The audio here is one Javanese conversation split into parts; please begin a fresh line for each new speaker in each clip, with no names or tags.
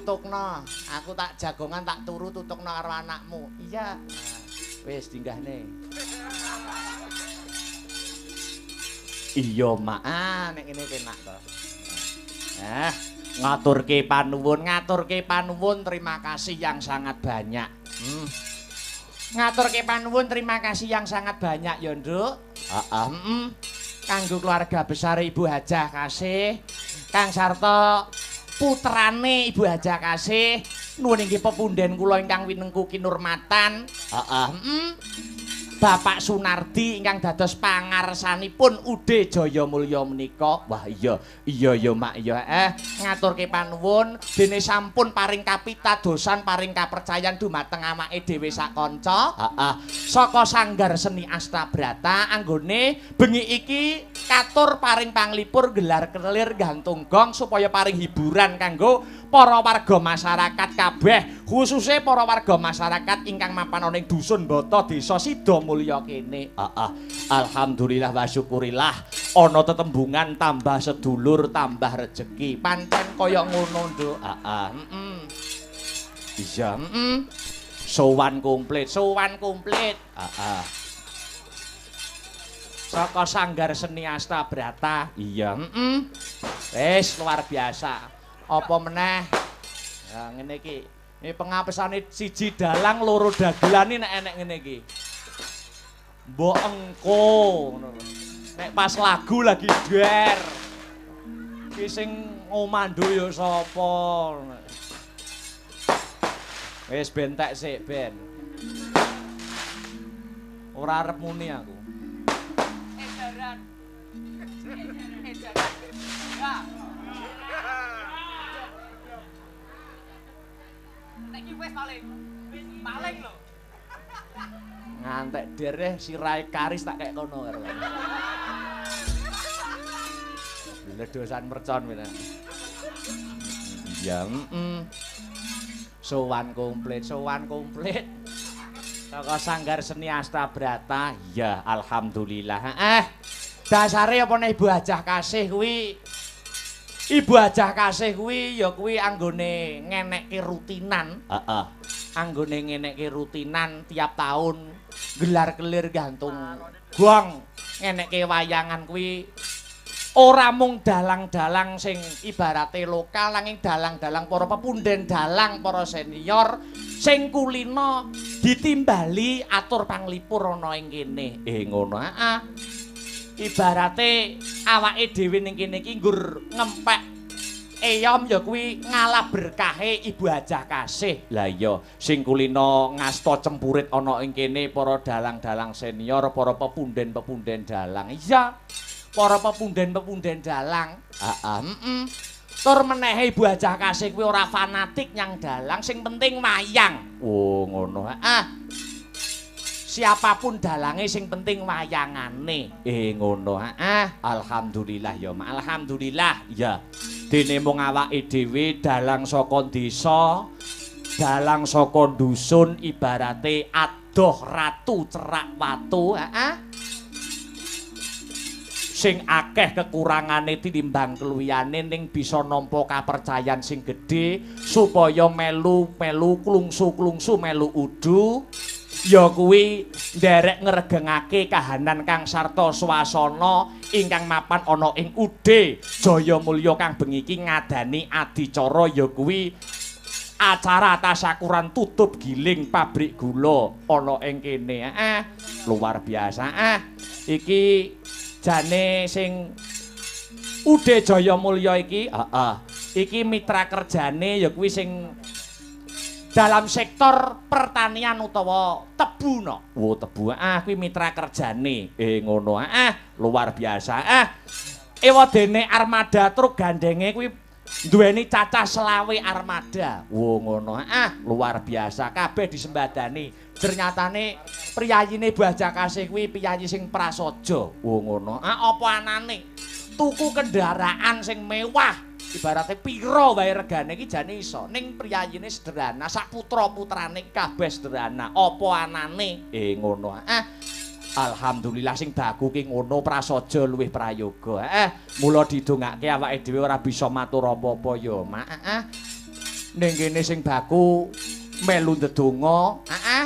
tutukno. Aku tak jagongan tak turu tutukno karo anakmu. Iya. Wis dinggahne. Iya, Mak. Nek ngene penak to. Ngaturke panuwun, terima kasih yang sangat banyak. Ngaturke panuwun, terima kasih yang sangat banyak ya, Nduk. Kanggo keluarga besar Ibu Hajah Kasih, Kang Sarto putrane Ibu Hajah Kasih, nuwun inggih pepunden kula ingkang winengku kinurmatan. Bapak Sunardi ingkang dados pangarsanipun Ude Jayamulya menika. Wah iya ya Mak ya. Ngaturke panuwun dene sampun paring kapitadosan paring kapercayan dumateng awake dhewe sakanca. Saka Sanggar Seni Astabrata anggone bengi iki katur paring panglipur gelar kelir gantung gong supaya paring hiburan kanggo para warga masyarakat kabeh, khususnya para warga masyarakat ingkang mapan ana ing dusun Bata Desa Sidamulya kene. Alhamdulillah wa syukurillah ana tetembungan tambah sedulur tambah rejeki. Pancen kaya ngono, Nduk. Iya, sowan komplit. Saka Sanggar Seni Astabrata. Iya, wis luar biasa. Apa meneh? Ya ngene iki. Ini pengapesane siji dalang loro dagelan nek enek ngene iki. Mbok engko ngono lho. Nek pas lagu lagi der. Ki sing ngomando ya sapa? Wis bentek sik ben. Ora arep muni aku. Edaran. Ya. Nek iki wis paling lho. Ngantek dereh sirahe karis tak kek kono karo. Ledosan mercon meneh. Ya, sowan komplit. Saka Sanggar Seni Astabrata. Ya, alhamdulillah. Dasare apa nek Ibu Hajah Kasih kuwi Ibu Hajah Kasih kuwi ya kuwi anggone ngenekke rutinan. Anggone ngenekke rutinan tiap tahun gelar kelir gantung gong ngenekke wayangan kuwi ora mung dalang-dalang sing ibarate lokal nanging dalang-dalang para pepunden dalang para senior sing kulina ditimbali atur panglipur ana ing kene. Ngono. Ibarate awake dhewe ning kene iki nggur ngempek eyom ya kuwi ngalah berkahe Ibu Hajah Kasih. Lah iya sing kulina ngasta cempurit ana ing kene para dalang-dalang senior, para pepunden-pepunden dalang. Iya, para pepunden-pepunden dalang. Tur menehe Ibu Hajah Kasih kuwi ora fanatik nyang dalang, sing penting wayang. Oh, ngono. Siapapun dalange sing penting wayangane. Ngono. Alhamdulillah ya, Mak. Alhamdulillah. Ya. Dene mung awake dhewe dalang saka desa, dalang saka dusun ibarate adoh ratu cerak watu, sing akeh kekurangane tinimbang keluyane ning bisa nampa kapercayan sing gedhe supaya melu klungsu melu udu. Ya kuwi nderek ngregengake kahanan Kang Sarto Swasana ingkang mapan ana ing Ude Jayamulya kang bengi iki ngadani adicara ya kuwi acara tasyakuran tutup giling pabrik gula ana ing kene. Luar biasa. Iki jane sing Ude Jayamulya iki, iki mitra kerjane ya kuwi sing dalam sektor pertanian utawa tebu no. Oh tebu. Kuwi mitra kerjane. Ngono. Luar biasa. Ewadene armada truk gandenge kuwi duweni cacah 20 armada. Oh ngono. Luar biasa. Kabeh disembadani. Ternyatane priyayine Ibu Hajah Kasih kuwi piyayi sing prasaja. Oh ngono. Apa anane? Tuku kendaraan sing mewah. Ibaratnya piro wae regane iki jane iso ning priyayine sederhana sak putra-putrane kabeh sederhana apa anane ngono. Alhamdulillah sing dagu ki ngono prasaja luwih prayoga. Mula didongake awake dhewe ora bisa matur apa-apa ya Mak. ning kene sing baku melu ndedonga. Heeh.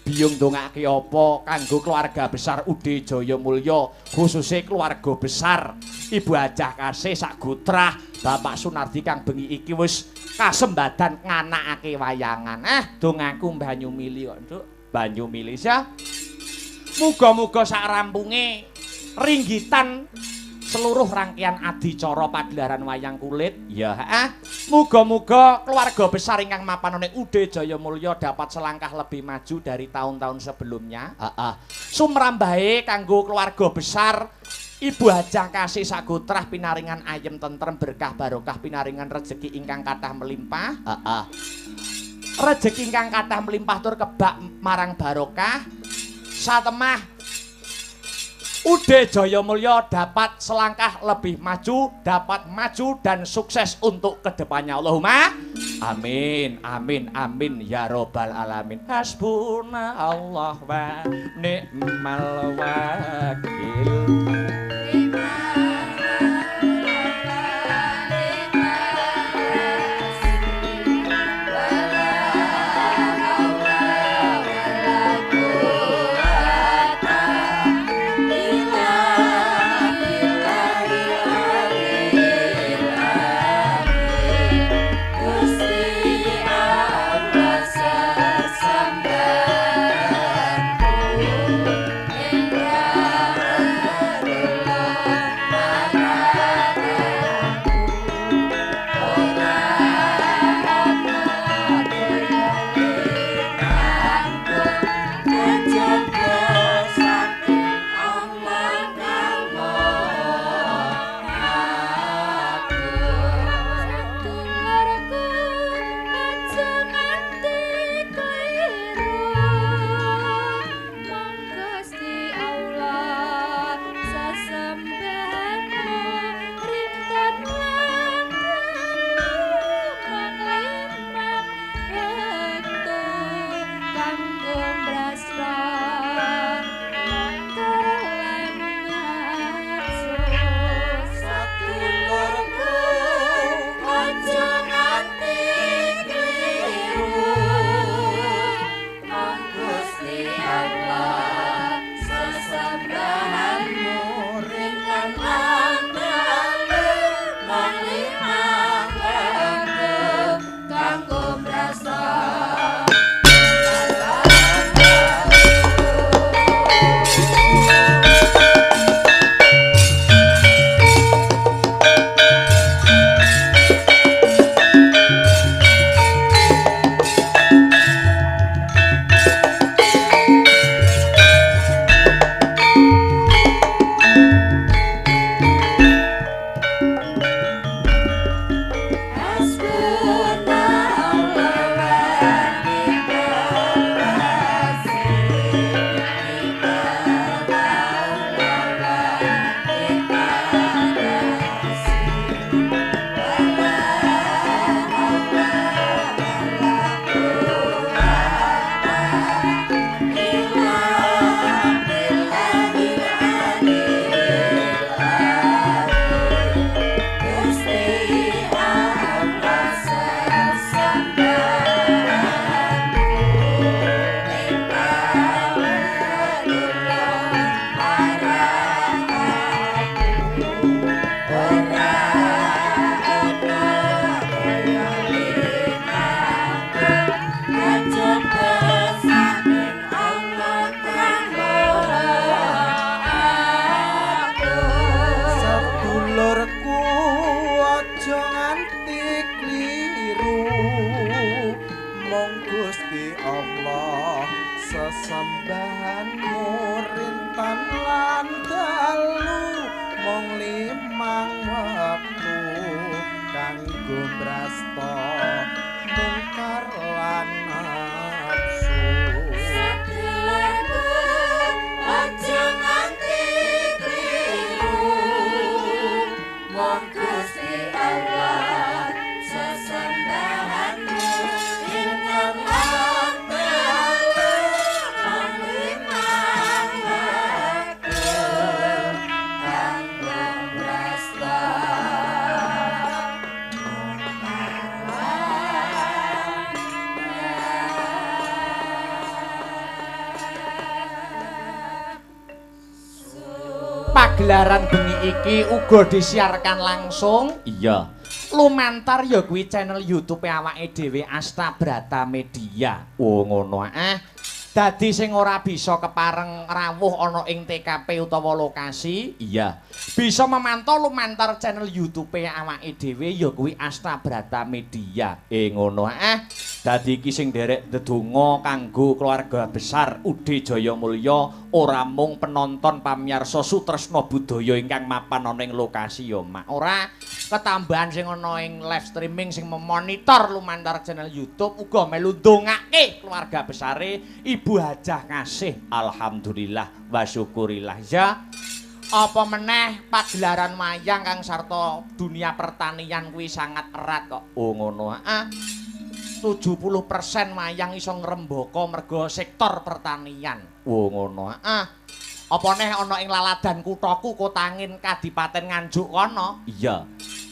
Biyung ndongake apa kanggo keluarga besar Ude Jayamulya, khususe keluarga besar Ibu Hajah Kasih Sagutrah, Bapak Sunardi kang bengi iki wis kasembadan nganakake wayangan. Dongaku Mbah Nyumili kok, Nduk. Mbah Nyumili ya. Muga-muga sak rampunge ringgitan seluruh rangkaian adicara pagelaran wayang kulit ya muga-muga keluarga besar ingkang mapan ning Ude Jayamulya dapat selangkah lebih maju dari tahun-tahun sebelumnya. Sumrambahe kanggo keluarga besar Ibu Hajah Kasih Sagutrah pinaringan ayem tentrem berkah barokah pinaringan rejeki ingkang kathah melimpah. Rejeki ingkang kathah melimpah tur kebak marang barokah. Satemah Ude Jayamulya dapat selangkah lebih maju, dapat maju dan sukses untuk kedepannya. Allahumma amin, amin, amin ya robbal alamin. Hasbuna Allah wa ni'mal wakil. pagelaran bengi iki uga disiarkan langsung. Iya. Lumantar ya kuwi channel YouTube awake dhewe Asta Brata Media. Oh ngono Dadi sing ora bisa kepareng rawuh ana ing TKP utawa lokasi, iya. Bisa memantau lumantar channel YouTube awake dhewe ya kuwi Asta Brata Media. Ngono Dadi iki sing nderek ndedonga kanggo keluarga besar Ude Jayamulya, ora mung penonton pamiyarsa sutresna budaya ingkang mapan ana ing lokasi ya, Mak. Ora ketambahan sing ana ing live streaming sing memonitor lumantar channel YouTube uga melu ndongake keluarga besare Ibu Hajah Kasih. Alhamdulillah wa syukurillah ya. Apa meneh pagelaran wayang kang sarta dunia pertanian kuwi sangat erat kok. Oh ngono 70% wayang iso ngrembaka merga sektor pertanian. Oh ngono Apa neh ana ing laladan kuthaku Kotangin Kadipaten Nganjuk kono? Iya.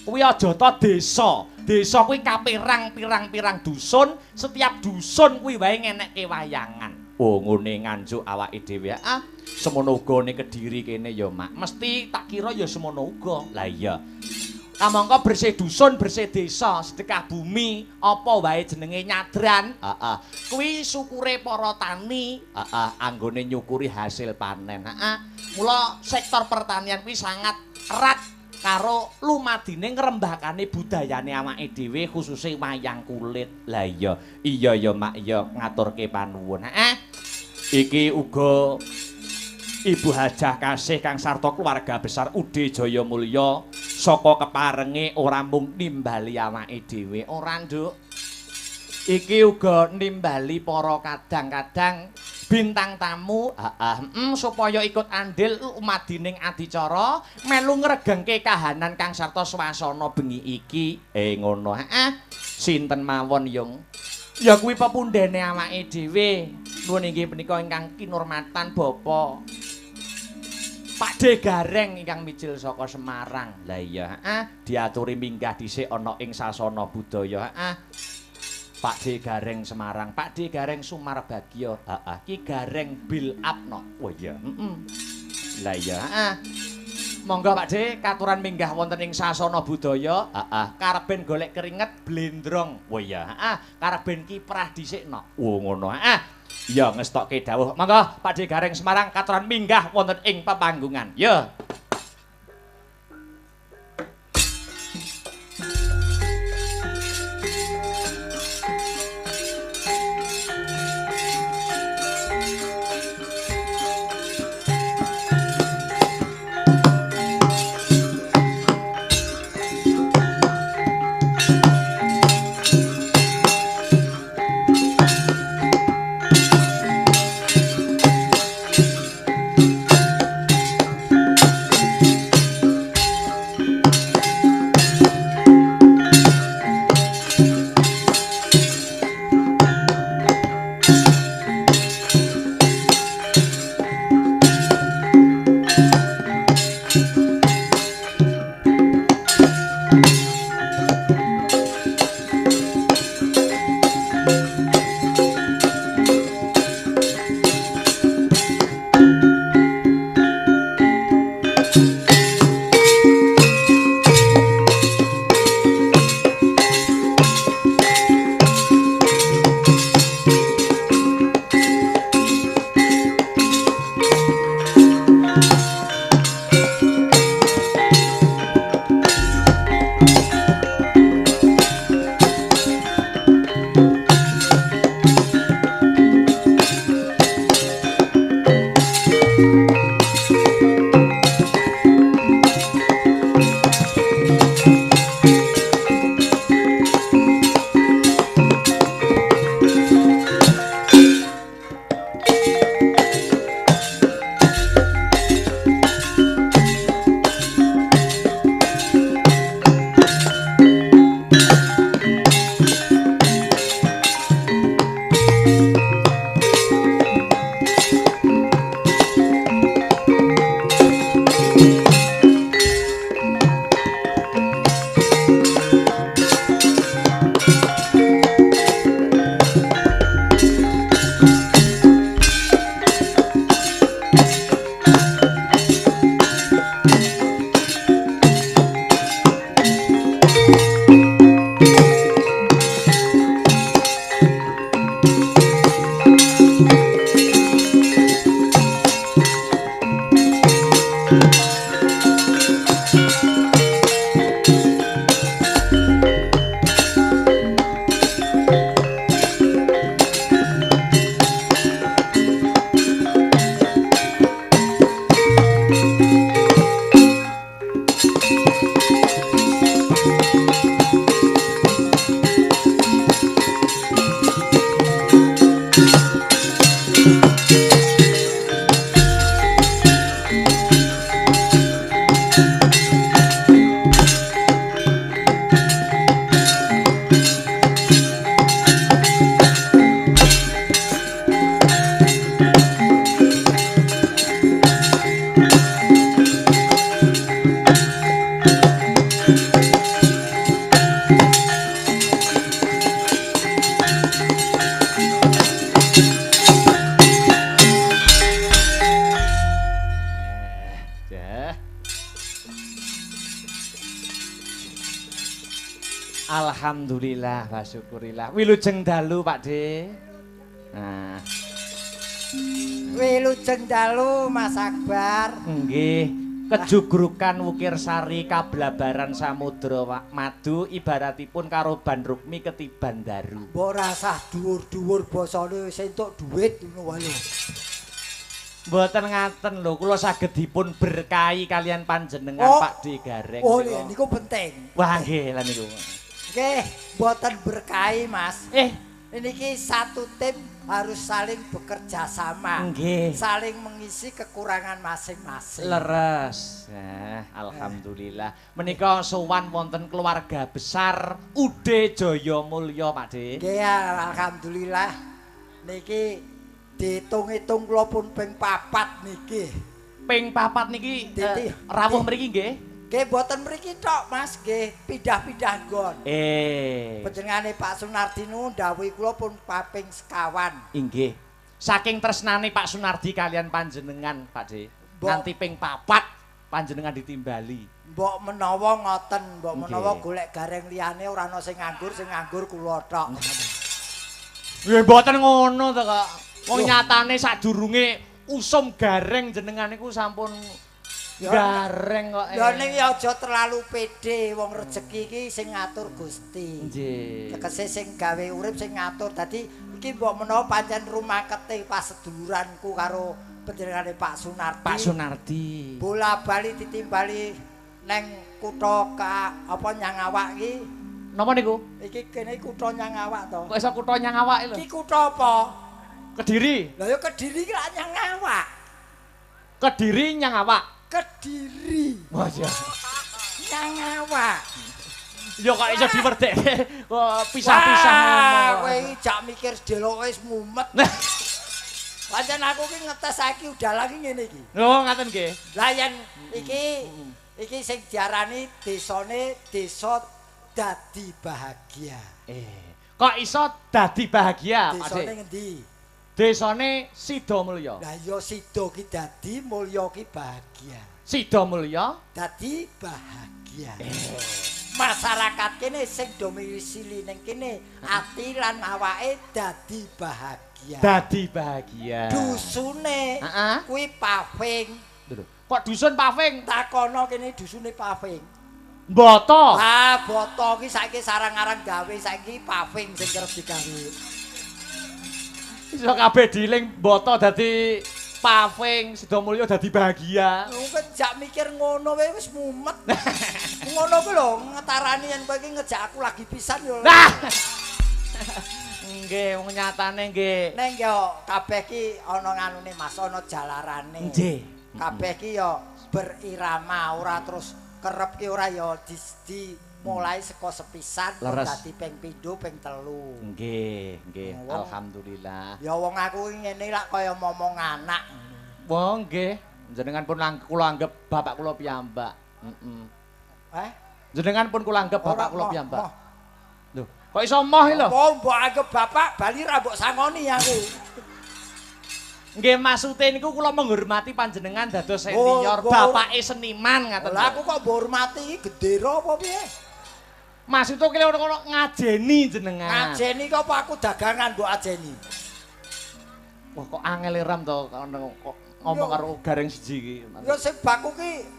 Kuwi aja ta desa. Desa kuwi kapirang pirang-pirang dusun, setiap dusun kuwi wae ngenekke wayangan. Oh ngene Nganjuk awake dhewe. Semono uga ning Kediri kene ya, Mak. Mesti tak kira ya semono uga. Lah iya. Kamangka bersih dusun, bersih desa, sedekah bumi, apa wae jenenge nyadran. Kuwi syukure para tani, anggone nyukuri hasil panen. Mula sektor pertanian kuwi sangat erat karo lumadine ngrembakane budayane awake dhewe khususe wayang kulit. Lah iya, iya ya Mak ya ngaturke panuwun. Iki uga Ibu Hajah Kasih kang sarta keluarga besar Ude Jayamulya saka keparenge ora mung nimbali awake dhewe, ora Nduk. Iki uga nimbali para kadang-kadang bintang tamu, supaya ikut andil umadining adicara melu ngregengke kahanan kang sarta swasana bengi iki. Ngono. Sinten mawon, Yung? Ya kuwi pepundhene awake dhewe. Nuwun inggih punika ingkang kinurmatan Bapak Pakde Gareng ingkang mijil saka Semarang. Lah iya, diaturi minggah dhisik ana ing sasana budaya. Pakde Gareng Semarang, Pakde Gareng Sumarbagya. Ki Gareng Build Up no. Oh iya, Lah iya, monggo Pakde katuran minggah wonten ing sasana budaya. Karep ben golek keringet blendrong. Oh iya, karep ben kiprah dhisik no. Oh ngono. Ya ngestokke dawuh. Monggo Pakde Gareng Semarang katuran minggah wonten ing pepanggungan. Ya. Alhamdulillah, wa syukurillah. Wilujeng dalu, Pakde. Nah.
Wilujeng dalu, Mas Akbar.
Nggih. Kejugrukan Wukir Sari Kablabaran Samudra Madu ibaratipun karo ban rukmi ketiban daru.
Mbok rasah dhuwur-dhuwur basane wis entuk dhuwit ngono wae lho.
Mboten ngaten lho, kula saged dipun berkahi kalian panjenengan Pak D Gareng.
Oh, niku penting.
Wah, nggih lan niku.
Nggih, mboten berkahi, Mas. Niki satu tim harus saling bekerja sama.
Nggih.
Saling mengisi kekurangan masing-masing.
Leres. Alhamdulillah. Menika sowan wonten keluarga besar Ude Jaya Mulya, Pak D.
Nggih, alhamdulillah. Niki diitung-itung kula pun ping 4 niki.
Ping 4 niki rawuh mriki nggih.
Nggih mboten mriki tok, Mas, nggih pindah-pindah nggon. Panjenengane Pak Sunardi nu ndhawuhi kula pun kaping sekawan.
Inggih. Saking tresnane Pak Sunardi kalian panjenengan, Pak D. Nganti ping 4 panjenengan ditimbali.
Mbok menawa ngoten, mbok menawa golek gareng liyane ora ana sing nganggur kula tok.
Nggih mboten ngono to, Kak. Wong nyatane sadurunge usum gareng jenengan niku sampun gareng kok.
Ya ning ya aja terlalu pede, wong rezeki iki sing ngatur Gusti.
Nggih.
Tegese sing gawe urip sing ngatur. Dadi iki mbok menawa pancen rumakete paseduluranku karo panjenengane Pak Sunardi.
Pak Sunardi.
Bola-bali ditimbali neng kutha apa Nyangawak iki.
Napa niku?
Iki kene kutha Nyangawak to.
Kok iso kutha Nyangawak lho?
Iki kutha apa?
Kediri.
Lah ya Kediri iki lak Nyangawak.
Kediri Nyangawak.
Kediri.
Wah ya.
Nyangawak.
Ya kok iso diwerdekke kok pisah-pisah ngono.
Kowe iki jak mikir deloke wis mumet. Pancen aku ki ngetes saiki udah lagi ngene iki.
Oh, ngaten nggih.
Lah yen iki sing diarani desane desa dadi bahagia.
Kok iso dadi bahagia, Pak
Desane ngendi?
Desane Sidomulya.
Lah ya Sida ki dadi, Mulya ki bahagia.
Sidomulya
Dadi bahagia. Masyarakat kene sing domisili ning kene ati lan awake dadi bahagia.
Dadi bahagia.
Dusune kuwi paving.
Kok dusun paving?
Takono kene dusune paving.
Mboto.
Ah, boto ki saiki sarang-arang gawe saiki paving sing kerep digawe.
Iso kabeh diling boto dadi paving, Sidomulya dadi bahagia.
Mungkin jak mikir ngono wae wis mumet. Ngono ku lho ngetarani yen kowe iki ngejak aku lagi pisan yo.
Nggih, wong nyatane nggih.
Neng yo kabeh ki ana nganune Mas, ana jalarane.
Nggih.
Kabeh ki yo berirama, ora terus kerep ki ora yo di mulai saka sepisan dadi ping pindho ping telu.
Nggih, nggih. Alhamdulillah.
Ya wong aku ngene lak kaya momong anak.
Wong nggih, jenengan pun kula anggap bapak kula piyambak. Jenengan pun kula anggap bapak kula piyambak. Lho, kok iso moh lho?
Apa mbok anggap bapak bali ra mbok sangoni aku.
Nggih maksude niku kula menghormati panjenengan dados senior, bapake seniman ngaten.
Lah aku kok mbok hormati iki gendera apa piye?
Maksud kok kono ngajeni jenengan.
Ngajeni kok apa aku dagangan mbok ajeni.
Wah kok angel ram to kok ngomong karo gareng siji iki.
Ya sing baku ki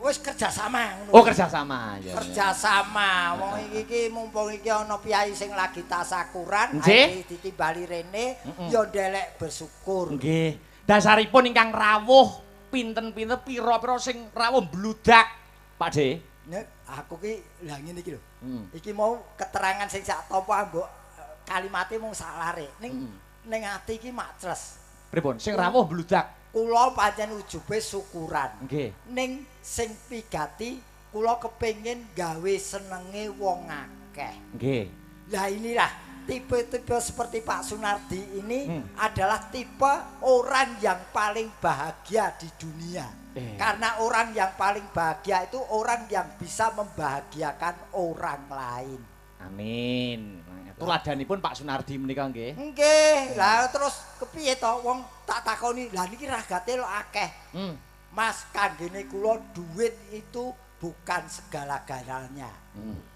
wis kerjasama ngono.
Oh kerjasama ya.
Kerjasama. Wong iki mumpung iki ana piyai sing lagi tasakuran, ae ditimbali rene ya ndelek bersyukur.
Nggih. Dasaripun ingkang rawuh pinten-pinten pira-pira sing rawuh bludak, Pak D.
Nek aku ki lha ngene iki lho. Iki mau keterangan sing sak tampa mbok kalimate mung salare. Ning ati iki macres.
Pripun? Sing rawuh bludak.
Kula pancen ujube syukuran.
Nggih.
Ning sing pigati kula kepengin gawe senenge wong akeh.
Nggih.
Lah inilah tipe-tipe seperti Pak Sunardi ini adalah tipe orang yang paling bahagia di dunia. Karena orang yang paling bahagia itu orang yang bisa membahagiakan orang lain.
Amin. Tuladanipun Pak Sunardi menika nggih.
Nggih. Lah terus kepiye to wong tak takoni, lah niki ragate lho akeh. Mas kanggene kula duit itu bukan segala-galanya.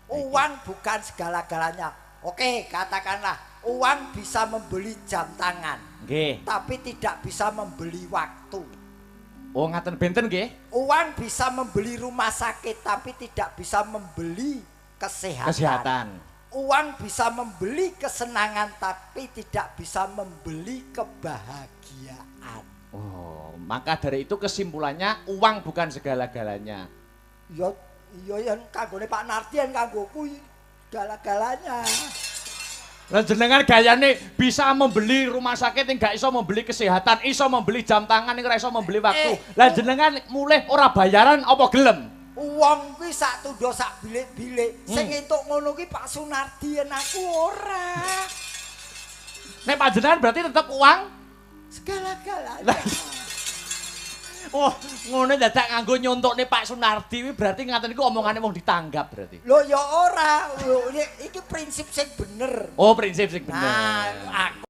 Uang bukan segala-galanya. Oke, katakanlah uang bisa membeli jam tangan.
Nggih.
Tapi tidak bisa membeli waktu.
Oh, ngaten benten nggih.
Uang bisa membeli rumah sakit tapi tidak bisa membeli kesehatan. Uang bisa membeli kesenangan tapi tidak bisa membeli kebahagiaan.
Oh, maka dari itu kesimpulannya uang bukan segala-galanya.
Ya yang kanggone Pak Nardian kanggoku segala-galanya.
Lah jenengan gayane bisa membeli rumah sakit enggak iso membeli kesehatan, iso membeli jam tangan ora iso membeli waktu. Lah jenengan mulih ora bayaran apa gelem?
Wong kuwi sak tundho sak bilik-bilik. Sing entuk ngono kuwi Pak Sunardi aku ora.
Nek panjenengan berarti tetep uang
segala-galanya.
Oh, ngono dadak nganggo nyontokne Pak Sunardi kuwi berarti ngaten iku omongane wong ditanggap berarti.
Lho ya ora. Iki prinsip sing bener.
Oh, prinsip sing bener.
Nah, aku